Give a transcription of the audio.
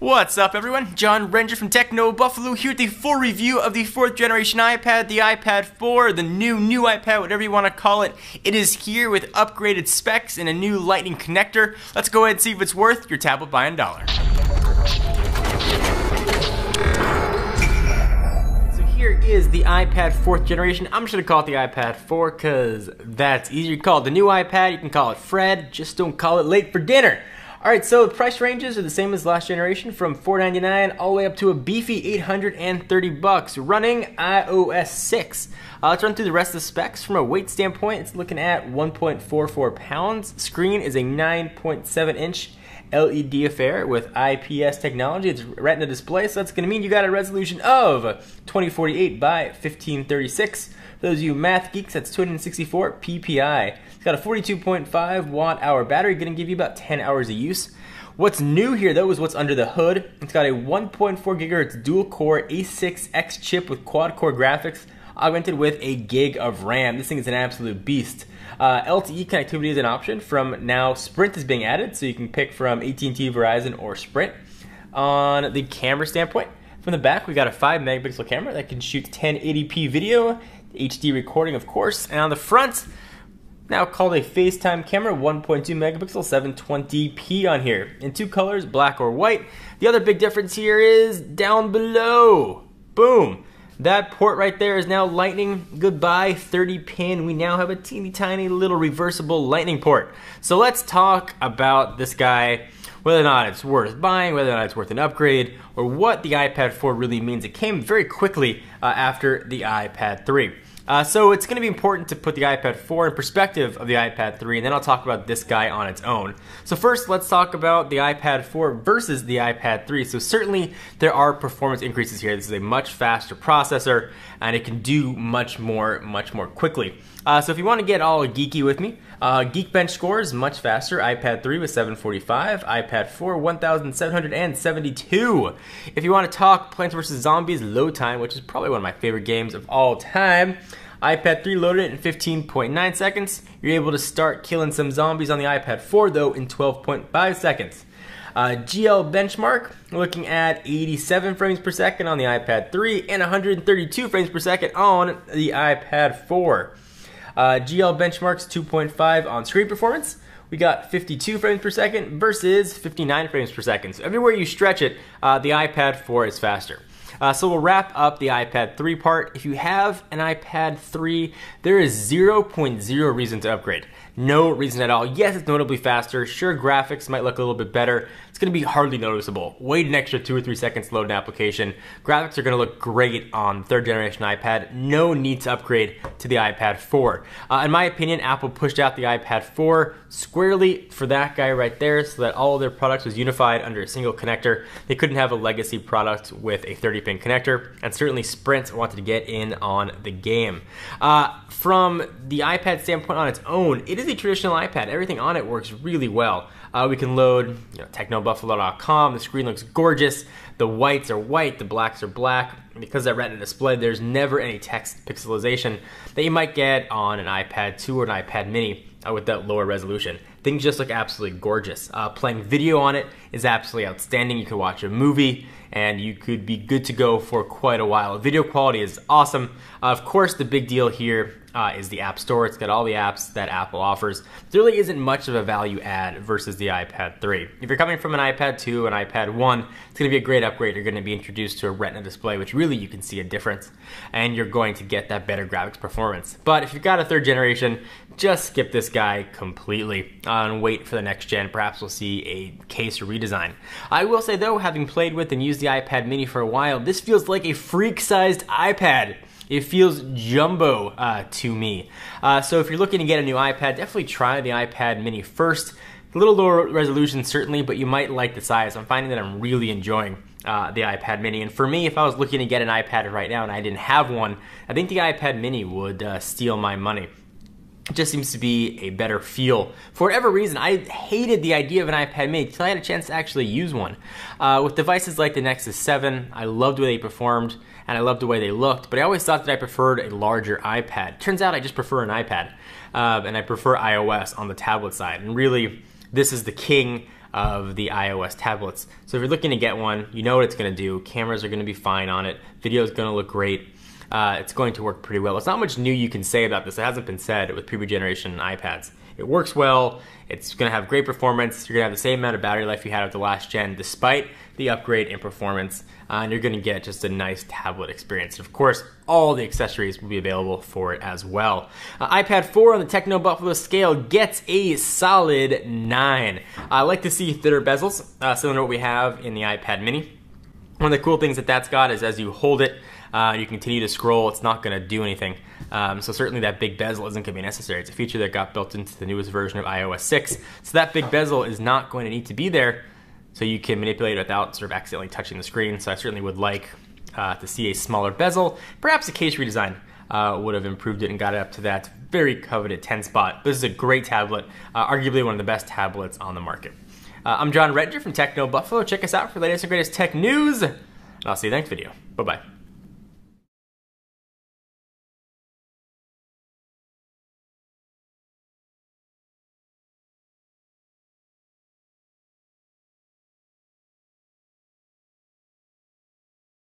What's up, everyone? John Ranger from Techno Buffalo here with the full review of the 4th generation iPad, the iPad 4, the new iPad, whatever you want to call it. It is here with upgraded specs and a new Lightning connector. Let's go ahead and see if it's worth your tablet buying dollar. So here is the iPad 4th generation. I'm just going to call it the iPad 4 because that's easier to call it the new iPad. You can call it Fred, just don't call it late for dinner. Alright, so the price ranges are the same as last generation, from $499 all the way up to a beefy $830, running iOS 6. Let's run through the rest of the specs. From a weight standpoint, it's looking at 1.44 pounds. Screen is a 9.7-inch LED affair with IPS technology. It's Retina display, so that's going to mean you got a resolution of 2048 by 1536. For those of you math geeks, that's 264 ppi. It's got a 42.5 watt-hour battery, going to give you about 10 hours of use. What's new here, though, is what's under the hood. It's got a 1.4 gigahertz dual-core A6X chip with quad-core graphics, augmented with a gig of RAM. This thing is an absolute beast. LTE connectivity is an option. From now, Sprint is being added, so you can pick from AT&T, Verizon, or Sprint. On the camera standpoint, from the back, we got a 5 megapixel camera that can shoot 1080p video, HD recording, of course. And on the front, now called a FaceTime camera, 1.2 megapixel, 720p on here. In two colors, black or white. The other big difference here is down below. Boom. That port right there is now Lightning. Goodbye, 30 pin. We now have a teeny tiny little reversible Lightning port. So let's talk about this guy, whether or not it's worth buying, whether or not it's worth an upgrade, or what the iPad 4 really means. It came very quickly after the iPad 3. So it's going to be important to put the iPad 4 in perspective of the iPad 3, and then I'll talk about this guy on its own. So first, let's talk about the iPad 4 versus the iPad 3. So certainly there are performance increases here. This is a much faster processor, and it can do much more quickly. So if you want to get all geeky with me, Geekbench scores much faster. iPad 3 was 745, iPad 4 1772. If you want to talk Plants vs. Zombies load time, which is probably one of my favorite games of all time, iPad 3 loaded it in 15.9 seconds. You're able to start killing some zombies on the iPad 4 though in 12.5 seconds. GL benchmark, looking at 87 frames per second on the iPad 3 and 132 frames per second on the iPad 4. GL benchmarks 2.5 on screen performance. We got 52 frames per second versus 59 frames per second. So everywhere you stretch it, the iPad 4 is faster. So we'll wrap up the iPad 3 part. If you have an iPad 3, there is 0.0 reason to upgrade. No reason at all. Yes, it's notably faster. Sure, graphics might look a little bit better. It's going to be hardly noticeable. Wait an extra 2 or 3 seconds to load an application. Graphics are going to look great on 3rd generation iPad. No need to upgrade to the iPad 4. In my opinion, Apple pushed out the iPad 4 squarely for that guy right there so that all of their products was unified under a single connector. They couldn't have a legacy product with a 30-pin connector, and certainly Sprint wanted to get in on the game. From the iPad standpoint on its own, it is a traditional iPad. Everything on it works really well. We can load technobuffalo.com. The screen looks gorgeous. The whites are white, the blacks are black. Because of that Retina display, there's never any text pixelization that you might get on an iPad 2 or an iPad mini with that lower resolution. Things just look absolutely gorgeous. Playing video on it is absolutely outstanding. You could watch a movie and you could be good to go for quite a while. Video quality is awesome. Of course, the big deal here is the App Store. It's got all the apps that Apple offers. There really isn't much of a value add versus the iPad 3. If you're coming from an iPad 2, an iPad 1, it's going to be a great upgrade. You're going to be introduced to a Retina display, which really you can see a difference, and you're going to get that better graphics performance. But if you've got a 3rd generation, just skip this guy completely and wait for the next gen. Perhaps we'll see a case redesign. I will say though, having played with and used the iPad mini for a while, this feels like a freak-sized iPad. It feels jumbo to me. So if you're looking to get a new iPad, definitely try the iPad mini first. A little lower resolution certainly, but you might like the size. I'm finding that I'm really enjoying the iPad mini. And for me, if I was looking to get an iPad right now and I didn't have one, I think the iPad mini would steal my money. It just seems to be a better feel. For whatever reason, I hated the idea of an iPad mini until I had a chance to actually use one. With devices like the Nexus 7, I loved the way they performed, and I loved the way they looked, but I always thought that I preferred a larger iPad. Turns out I just prefer an iPad, and I prefer iOS on the tablet side. And really, this is the king of the iOS tablets. So if you're looking to get one, you know what it's going to do. Cameras are going to be fine on it. Video is going to look great. It's going to work pretty well. There's not much new you can say about this. It hasn't been said with previous generation iPads. It works well. It's going to have great performance. You're going to have the same amount of battery life you had with the last gen, despite the upgrade in performance. And you're going to get just a nice tablet experience. And of course, all the accessories will be available for it as well. iPad 4 on the Techno Buffalo scale gets a solid 9. I like to see thinner bezels, similar to what we have in the iPad mini. One of the cool things that that's got is as you hold it, you continue to scroll, it's not going to do anything. So certainly that big bezel isn't going to be necessary. It's a feature that got built into the newest version of iOS 6. So that big bezel is not going to need to be there, so you can manipulate it without sort of accidentally touching the screen. So I certainly would like to see a smaller bezel. Perhaps a case redesign would have improved it and got it up to that very coveted 10 spot. This is a great tablet, arguably one of the best tablets on the market. I'm John Rettinger from Techno Buffalo. Check us out for the latest and greatest tech news, and I'll see you in the next video. Bye-bye.